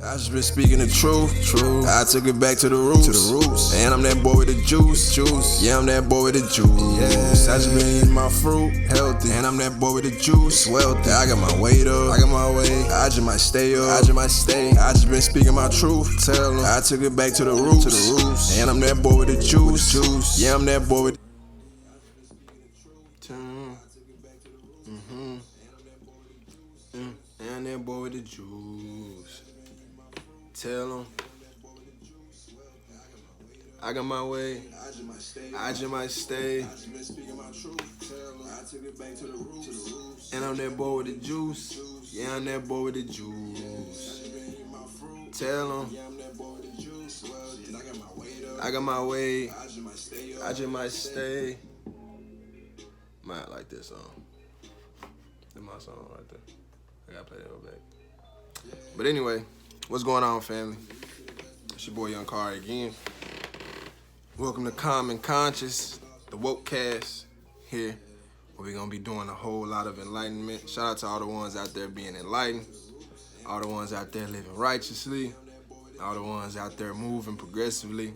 I just been speaking the truth. I took it back to the roots. And I'm that boy with the juice. Yeah, I'm that boy with the juice. Yeah. I just been eating my fruit, healthy. And I'm that boy with the juice, wealthy. I got my weight up, I got my way. I just might stay up, I just been speaking my truth. Tell them I took it back to the roots. And I'm that boy with the juice. Yeah, I'm that boy with the And that boy with the juice. Tell them I got my way. I just might stay. And I'm that boy with the juice. Yeah, I'm that boy with the juice. Tell them I got my way. I just might stay. Might like this song. That's my song right there. I gotta play that real back. But anyway, what's going on, family? It's your boy Young Kari again. Welcome to Common Conscious, the Wokecast here, where we're gonna be doing a whole lot of enlightenment. Shout out to all the ones out there being enlightened, all the ones out there living righteously, all the ones out there moving progressively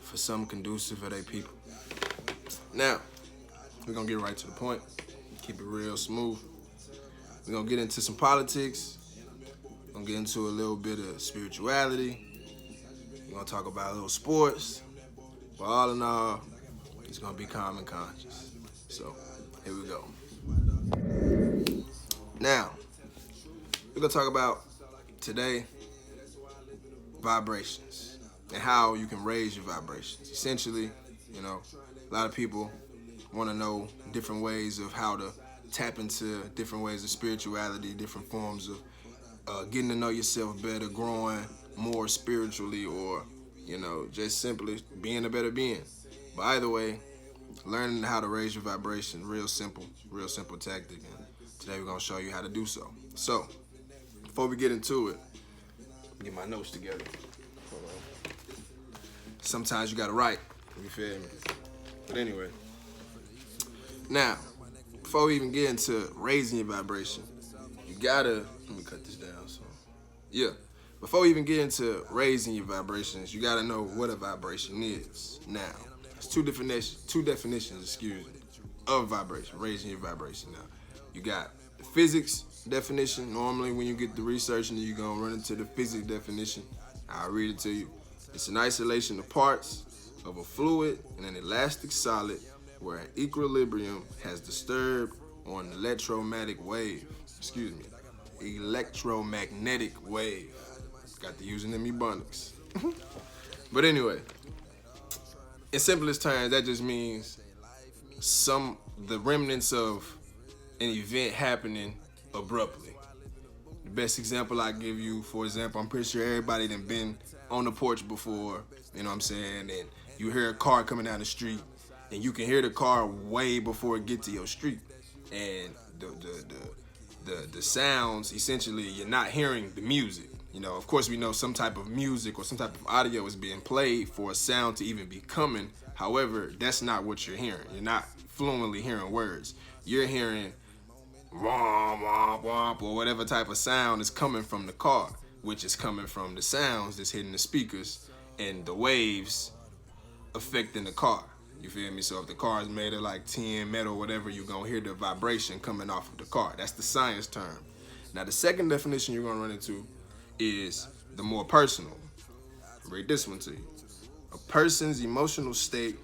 for something conducive for their people. Now, we're gonna get right to the point, keep it real smooth. We're gonna get into some politics. We're gonna get into a little bit of spirituality. We're gonna talk about a little sports. But all in all, it's gonna be common conscious. So, here we go. Now, we're gonna talk about today vibrations and how you can raise your vibrations. Essentially, a lot of people wanna know different ways of how to tap into different ways of spirituality, different forms of getting to know yourself better, growing more spiritually, or just simply being a better being. But either way, learning how to raise your vibration, real simple tactic. And today we're gonna show you how to do so. So, before we get into it, get my notes together. Sometimes you gotta write, you feel me? But anyway, now, before we even get into raising your vibration, you gotta, let me cut this down. Before we even get into raising your vibrations, you gotta know what a vibration is. Now, there's two definitions, of vibration, raising your vibration. Now, you got the physics definition. Normally, when you get the research and you're gonna run into the physics definition, I'll read it to you. It's an isolation of parts of a fluid in an elastic solid where an equilibrium has disturbed on an electromagnetic wave. Electromagnetic wave. Got to using them ebonics. But anyway, in simplest terms, that just means the remnants of an event happening abruptly. The best example I give you, for example, I'm pretty sure everybody done been on the porch before, you know what I'm saying, and you hear a car coming down the street, and you can hear the car way before it get to your street, and the sounds, essentially, you're not hearing the music. Of course, we know some type of music or some type of audio is being played for a sound to even be coming. However, that's not what you're hearing. You're not fluently hearing words. You're hearing womp, womp, womp, or whatever type of sound is coming from the car, which is coming from the sounds that's hitting the speakers and the waves affecting the car. You feel me? So if the car is made of like tin, metal, whatever, you're going to hear the vibration coming off of the car. That's the science term. Now, the second definition you're going to run into is the more personal. I'll read this one to you. A person's emotional state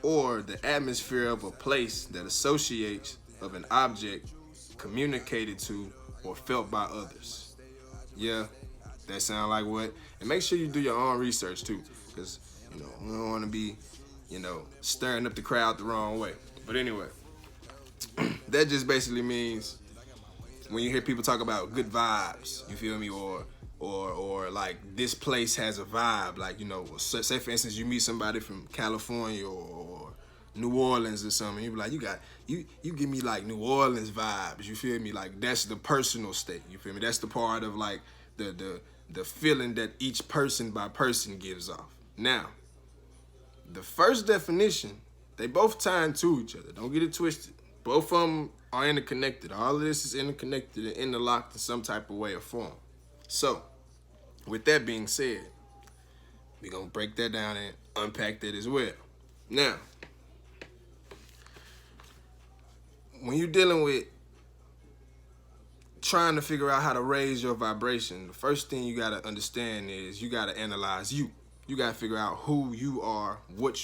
or the atmosphere of a place that associates of an object communicated to or felt by others. Yeah, that sound like what? And make sure you do your own research too, because we don't want to be stirring up the crowd the wrong way. But anyway, that just basically means when you hear people talk about good vibes, you feel me, or like this place has a vibe, like, say for instance you meet somebody from California or New Orleans or something, you be like, you give me like New Orleans vibes, you feel me? Like, that's the personal state, you feel me? That's the part of like the feeling that each person by person gives off. Now, the first definition, they both tie into each other. Don't get it twisted. Both of them are interconnected. All of this is interconnected and interlocked in some type of way or form. So, With that being said, we're going to break that down and unpack that as well. Now, when you're dealing with trying to figure out how to raise your vibration, the first thing you got to understand is you got to analyze you. You got to figure out who you are, what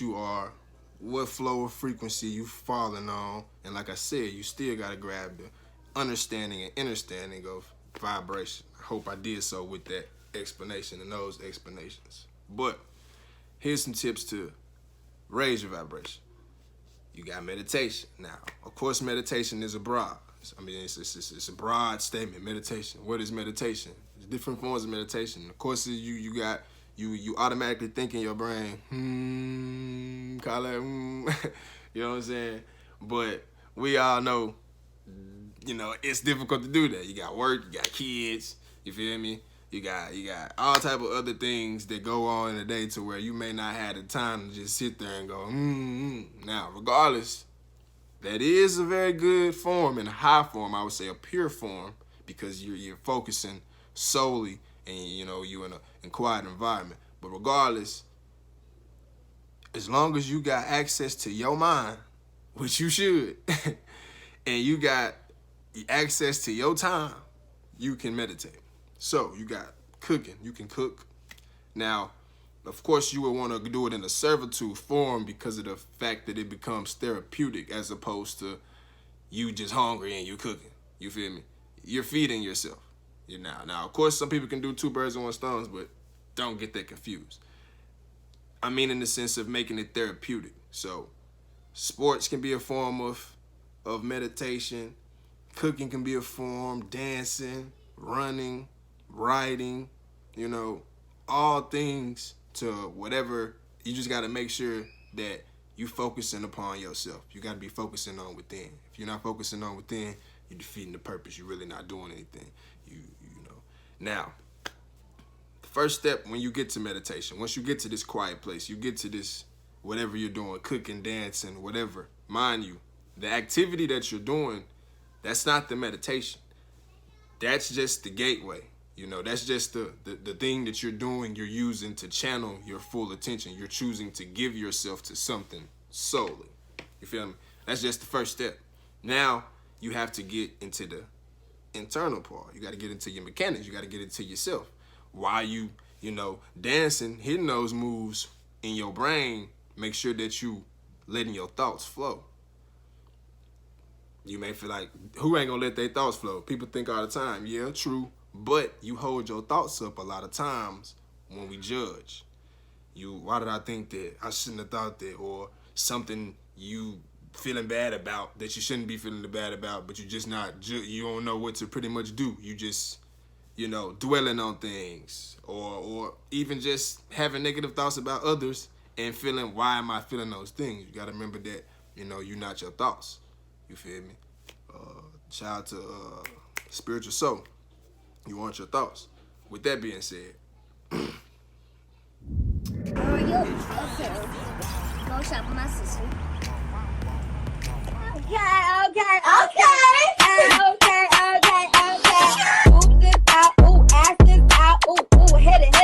flow of frequency you falling on. And like I said, you still got to grab the understanding and understanding of vibration. I hope I did so with that explanation and those explanations. But here's some tips to raise your vibration. You got meditation. Now, of course, meditation is a broad. I mean, it's a broad statement. Meditation. What is meditation? There's different forms of meditation. Of course, you automatically think in your brain, call it, you know what I'm saying? But we all know, it's difficult to do that. You got work, you got kids, you feel me? You got all type of other things that go on in the day to where you may not have the time to just sit there and go, Now, regardless, that is a very good form and a high form, I would say a pure form, because you're focusing solely and you in a quiet environment. But regardless, as long as you got access to your mind, which you should, and you got access to your time, you can meditate. So you got cooking. You can cook. Now, of course, you would want to do it in a servitude form because of the fact that it becomes therapeutic as opposed to you just hungry and you cooking. You feel me? You're feeding yourself. Now, of course, some people can do two birds with one stone, but don't get that confused. I mean in the sense of making it therapeutic. So sports can be a form of meditation. Cooking can be a form. Dancing, running, writing, all things to whatever. You just got to make sure that you focusing upon yourself. You got to be focusing on within. If you're not focusing on within, you're defeating the purpose. You're really not doing anything. Now, the first step when you get to meditation, once you get to this quiet place, you get to this whatever you're doing, cooking, dancing, whatever, mind you, the activity that you're doing, that's not the meditation. That's just the gateway. That's just the thing that you're doing, you're using to channel your full attention. You're choosing to give yourself to something solely. You feel me? That's just the first step. Now you have to get into the internal part. You got to get into your mechanics. You got to get into yourself. While you dancing, hitting those moves in your brain, make sure that you letting your thoughts flow. You may feel like, who ain't gonna let their thoughts flow? People think all the time, yeah, true, but you hold your thoughts up a lot of times when we judge. Why did I think that? I shouldn't have thought that. Or something you feeling bad about that you shouldn't be feeling bad about, but you just not, you don't know what to pretty much do. You just, dwelling on things, or even just having negative thoughts about others and feeling, why am I feeling those things? You gotta remember that, you're not your thoughts. You feel me? Shout out to Spiritual Soul. You want your thoughts. With that being said. How are you? Okay. Go shop with my sister. Okay. Ooh, this out, ooh, ass this out, ooh, hit it.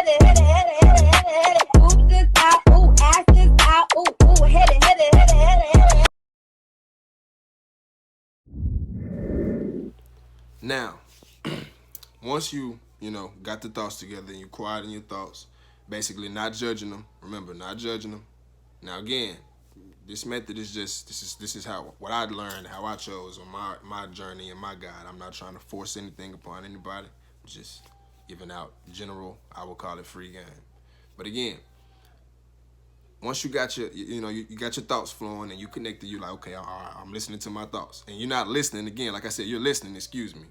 Ooh, this out, ooh, ass this out, ooh, hit it. Now, once you got the thoughts together and you quiet in your thoughts, basically not judging them. Remember, not judging them. Now again, this method is just this is how what I learned, how I chose on my journey and my guide. I'm not trying to force anything upon anybody. I'm just giving out general, I would call it free game. But again, once you got your you got your thoughts flowing and you connected, you're like, okay, all right, I'm listening to my thoughts. And you're not listening again, like I said, you're listening, excuse me.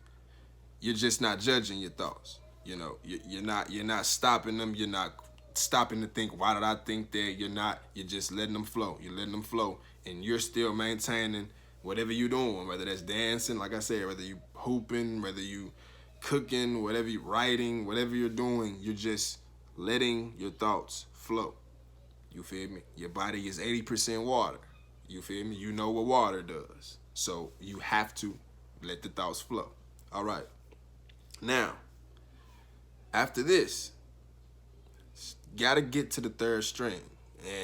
You're just not judging your thoughts. You're not stopping them. You're not stopping to think, why did I think that? You're just letting them flow. You're letting them flow. And you're still maintaining whatever you're doing, whether that's dancing, like I said, whether you hooping, whether you cooking, whatever you writing, whatever you're doing, you're just letting your thoughts flow. You feel me? Your body is 80% water. You feel me? You know what water does. So you have to let the thoughts flow. All right. Now, after this, gotta get to the third string.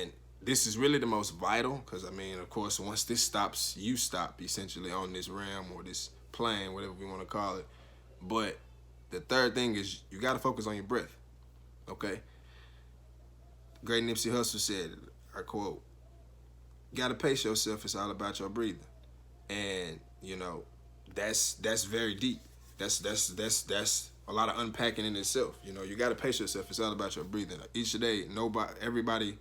And this is really the most vital because, I mean, of course, once this stops, you stop essentially on this realm or this plane, whatever we want to call it. But the third thing is you gotta focus on your breath, okay? Great Nipsey Hussle said, I quote, gotta pace yourself, it's all about your breathing. And, you know, that's very deep. That's a lot of unpacking in itself. You know, you gotta pace yourself, it's all about your breathing. Each day, everybody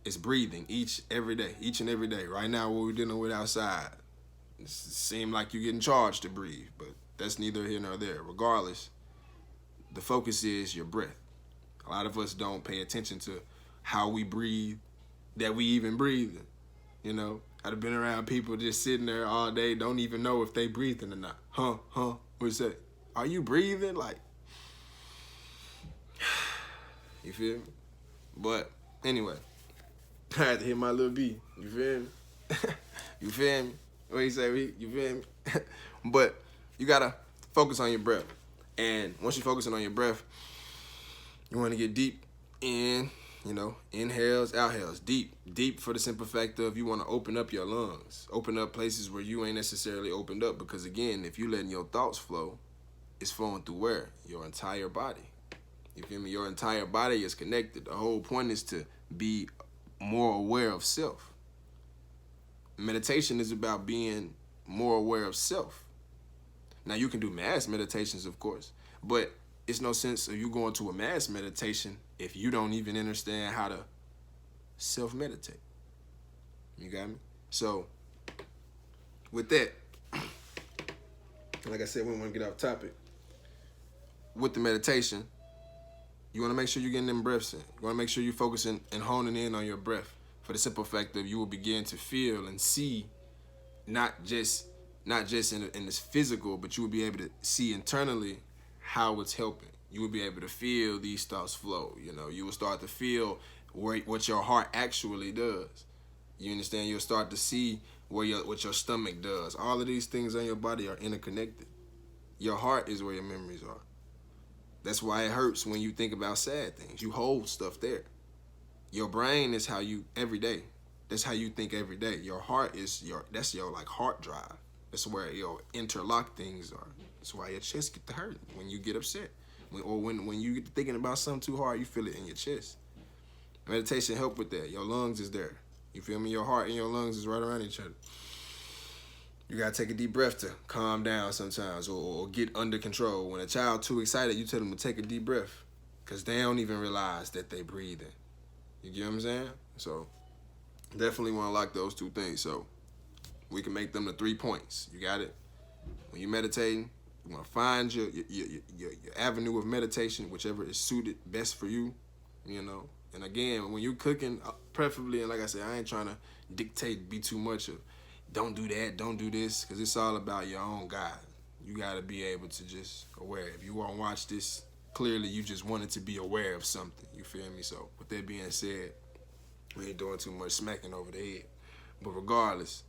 is breathing each and every day. Right now, what we're dealing with outside, it seems like you're getting charged to breathe, but that's neither here nor there. Regardless, the focus is your breath. A lot of us don't pay attention to how we breathe, that we even breathing. You know, I've been around people just sitting there all day, don't even know if they breathing or not. What's that? Are you breathing? Like, you feel me? But anyway, I had to hit my little B. You feel me? You feel me? What you say, you feel me? But you gotta focus on your breath. And once you're focusing on your breath, you want to get deep in, you know, inhales, outhales, deep for the simple fact of you want to open up your lungs, open up places where you ain't necessarily opened up. Because again, if you letting your thoughts flow, it's flowing through where? Your entire body. You feel me? Your entire body is connected. The whole point is to be more aware of self. Meditation is about being more aware of self. Now, you can do mass meditations, of course, but it's no sense of you going to a mass meditation if you don't even understand how to self-meditate. You got me? So, with that, like I said, we don't want to get off topic. With the meditation, you want to make sure you're getting them breaths in. You want to make sure you're focusing and honing in on your breath for the simple fact that you will begin to feel and see not just in this physical, but you will be able to see internally how it's helping. You will be able to feel these thoughts flow. You know, you will start to feel what your heart actually does. You understand? You'll start to see what your stomach does. All of these things on your body are interconnected. Your heart is where your memories are. That's why it hurts when you think about sad things. You hold stuff there. Your brain is how you every day. That's how you think every day. Your heart is that's your like heart drive. That's where your interlock things are. That's why your chest get to hurt when you get upset. When you get thinking about something too hard, you feel it in your chest. Meditation help with that. Your lungs is there. You feel me? Your heart and your lungs is right around each other. You gotta take a deep breath to calm down sometimes or get under control. When a child too excited, you tell them to take a deep breath because they don't even realize that they breathing. You get what I'm saying? So definitely want to lock those two things so we can make them the 3 points. You got it? When you're meditating, you want to find your avenue of meditation, whichever is suited best for you, you know. And again, when you're cooking, preferably, and like I said, I ain't trying to dictate, be too much of, don't do that, don't do this, because it's all about your own guide. You got to be able to just aware. If you want to watch this, clearly you just wanted to be aware of something. You feel me? So with that being said, we ain't doing too much smacking over the head. But regardless,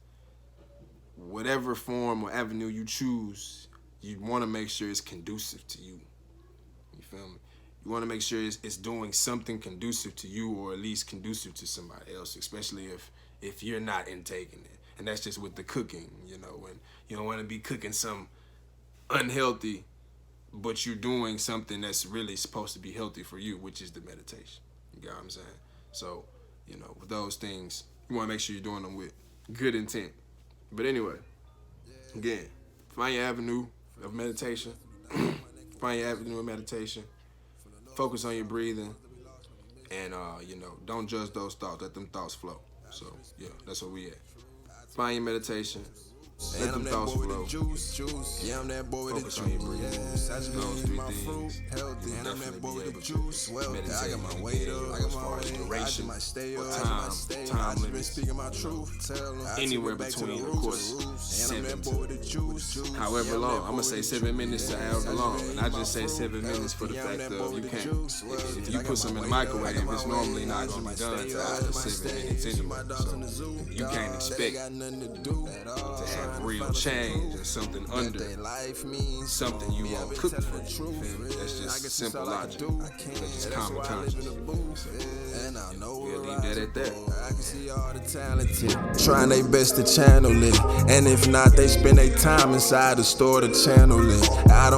whatever form or avenue you choose, you want to make sure it's conducive to you. You feel me? You want to make sure it's doing something conducive to you or at least conducive to somebody else, especially if you're not intaking it. And that's just with the cooking, you know, when you don't want to be cooking some unhealthy, but you're doing something that's really supposed to be healthy for you, which is the meditation. You got what I'm saying? So, you know, with those things, you want to make sure you're doing them with good intent. But anyway, again, find your avenue of meditation. Find your avenue of meditation. Focus on your breathing. And, you know, don't judge those thoughts. Let them thoughts flow. So, yeah, that's where we at. Find your meditation. Let them thoughts flow. Yeah, I'm that boy with the Focus on your breathing. I just Those been three my things. fruit healthy. And I'm that boy with the juice. Well, I meditate got my and weight get up. I as got far my as weight. I duration just might stay or up. time I just been speaking my truth. Tell them anywhere between, of course, 7 to however long. I'm gonna say 7 minutes to however long, and I just say 7 minutes for the fact of you can't. If you put some in the microwave, it's normally not gonna be done until after 7 minutes anyway. So you can't expect to have have real change and something under, something you won't cook for you. Feel me? That's just simple logic. That's just common conscience. We'll leave that at that. I can see all the talented trying their best to channel it, and if not, they spend their time inside the store to channel it. I don't